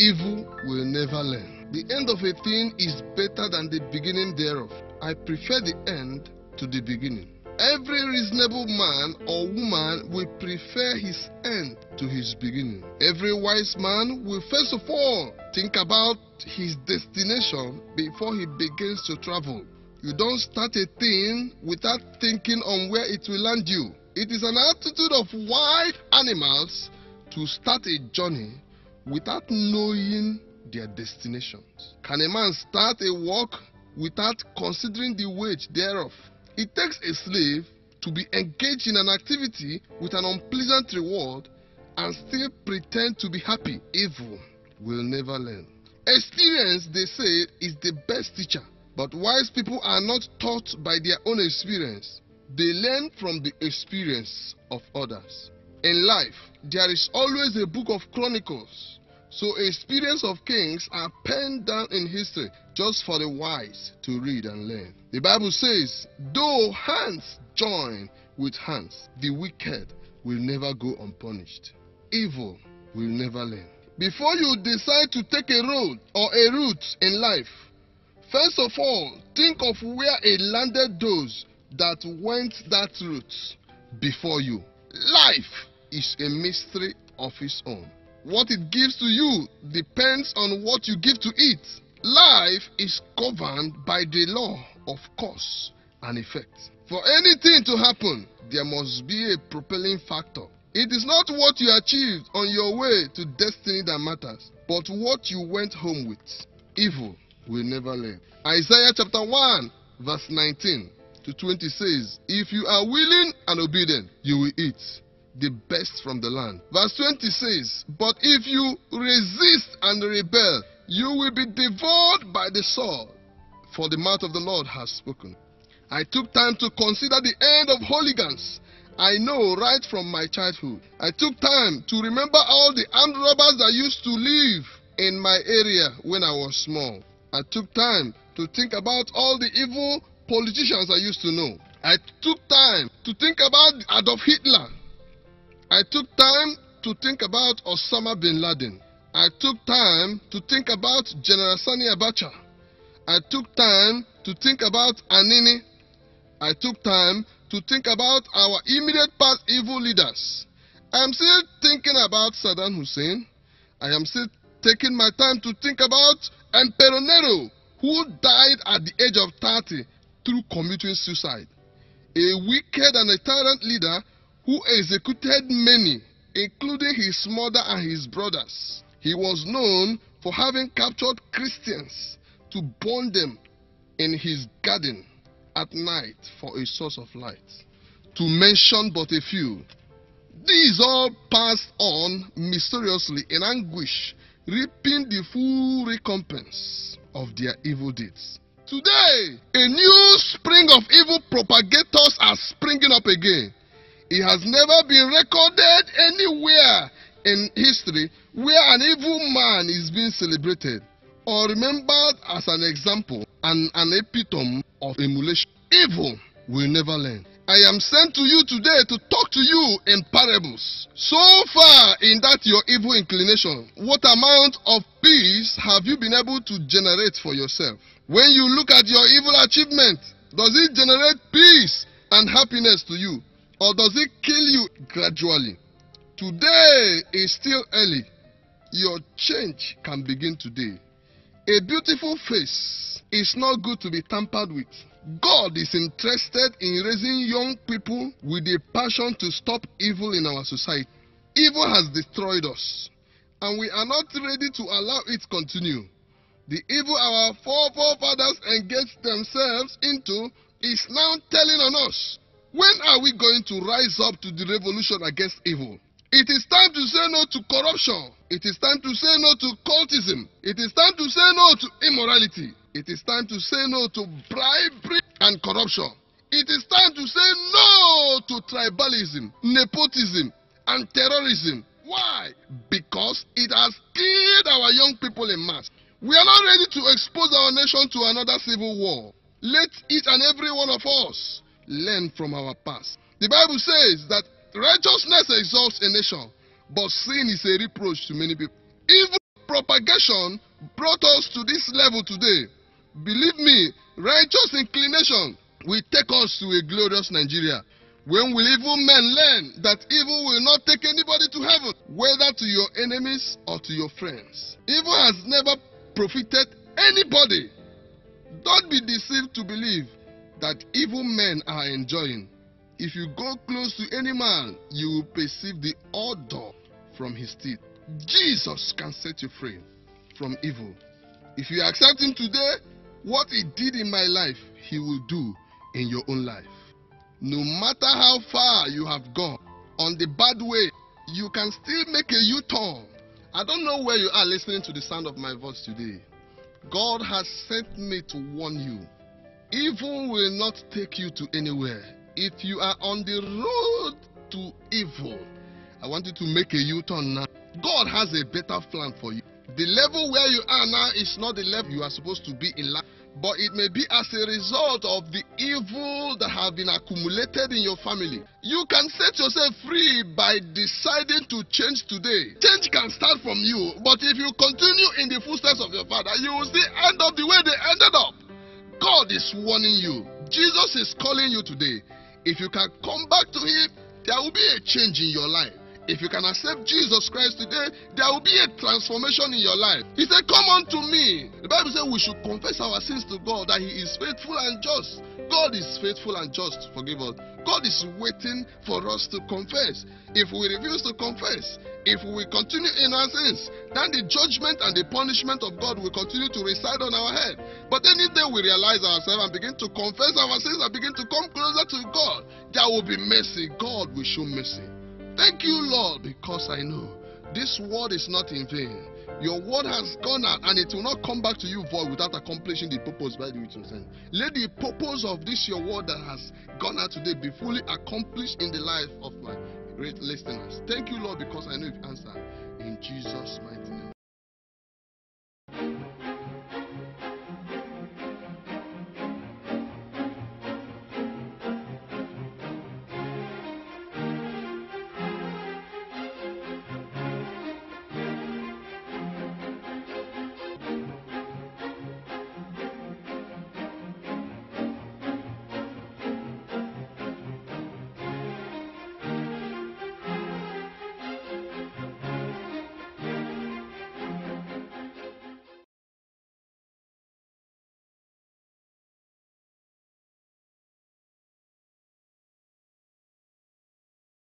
evil will never learn. The end of a thing is better than the beginning thereof. I prefer the end to the beginning. Every reasonable man or woman will prefer his end to his beginning. Every wise man will first of all think about his destination before he begins to travel. You don't start a thing without thinking on where it will land you. It is an attitude of wild animals to start a journey without knowing their destinations. Can a man start a work without considering the wage thereof? It takes a slave to be engaged in an activity with an unpleasant reward and still pretend to be happy. Evil will never learn. Experience, they say, is the best teacher. But wise people are not taught by their own experience. They learn from the experience of others. In life, there is always a book of chronicles. So experience of kings are penned down in history just for the wise to read and learn. The Bible says, though hands join with hands, the wicked will never go unpunished. Evil will never learn. Before you decide to take a road or a route in life, first of all, think of where it landed those that went that route before you. Life is a mystery of its own. What it gives to you depends on what you give to it. Life is governed by the law of cause and effect. For anything to happen, there must be a propelling factor. It is not what you achieved on your way to destiny that matters, but what you went home with. Evil will never learn. Isaiah chapter 1 verse 19 to 20 says, if you are willing and obedient, you will eat the best from the land. Verse 20 says, but if you resist and rebel, you will be devoured by the sword, for the mouth of the Lord has spoken. I took time to consider the end of hooligans. I know right from my childhood. I took time to remember all the armed robbers that used to live in my area when I was small. I took time to think about all the evil politicians I used to know. I took time to think about Adolf Hitler. I took time to think about Osama bin Laden. I took time to think about General Sani Abacha. I took time to think about Anini. I took time to think about our immediate past evil leaders. I am still thinking about Saddam Hussein. I am still taking my time to think about Emperor Nero, who died at the age of 30 through committing suicide. A wicked and a tyrant leader who executed many, including his mother and his brothers. He was known for having captured Christians to burn them in his garden at night for a source of light. To mention but a few, these all passed on mysteriously in anguish, reaping the full recompense of their evil deeds. Today, a new spring of evil propagators are springing up again. It has never been recorded anywhere in history where an evil man is being celebrated or remembered as an example and an epitome of emulation. Evil will never learn. I am sent to you today to talk to you in parables. So far in that your evil inclination, what amount of peace have you been able to generate for yourself? When you look at your evil achievement, does it generate peace and happiness to you? Or does it kill you gradually? Today is still early. Your change can begin today. A beautiful face is not good to be tampered with. God is interested in raising young people with a passion to stop evil in our society. Evil has destroyed us, and we are not ready to allow it to continue. The evil our forefathers engaged themselves into is now telling on us. When are we going to rise up to the revolution against evil? It is time to say no to corruption. It is time to say no to cultism. It is time to say no to immorality. It is time to say no to bribery and corruption. It is time to say no to tribalism, nepotism, and terrorism. Why? Because it has killed our young people in mass. We are not ready to expose our nation to another civil war. Let each and every one of us learn from our past. The Bible says that righteousness exalts a nation, but sin is a reproach to many people. Evil propagation brought us to this level today. Believe me, righteous inclination will take us to a glorious Nigeria. When will evil men learn that evil will not take anybody to heaven, whether to your enemies or to your friends? Evil has never profited anybody. Don't be deceived to believe that evil men are enjoying. If you go close to any man, you will perceive the odor from his teeth. Jesus can set you free from evil. If you accept him today, what he did in my life, he will do in your own life. No matter how far you have gone on the bad way, you can still make a U-turn. I don't know where you are listening to the sound of my voice today. God has sent me to warn you. Evil will not take you to anywhere. If you are on the road to evil, I want you to make a U-turn now. God has a better plan for you. The level where you are now is not the level you are supposed to be in life, but it may be as a result of the evil that have been accumulated in your family. You can set yourself free by deciding to change today. Change can start from you, but if you continue in the footsteps of your father, you will still end up the way they ended up. God is warning you. Jesus is calling you today. If you can come back to him, there will be a change in your life. If you can accept Jesus Christ today, there will be a transformation in your life. He said, come unto me. The Bible says we should confess our sins to God, that he is faithful and just. God is faithful and just to forgive us. God is waiting for us to confess. If we refuse to confess, if we continue in our sins, then the judgment and the punishment of God will continue to reside on our head. But any day we realize ourselves and begin to confess our sins and begin to come closer to God, there will be mercy. God will show mercy. Thank you, Lord, because I know this word is not in vain. Your word has gone out and it will not come back to you void without accomplishing the purpose by which it was sent. Let the purpose of this your word that has gone out today be fully accomplished in the life of my great listeners. Thank you, Lord, because I know you've answered. In Jesus' mighty name.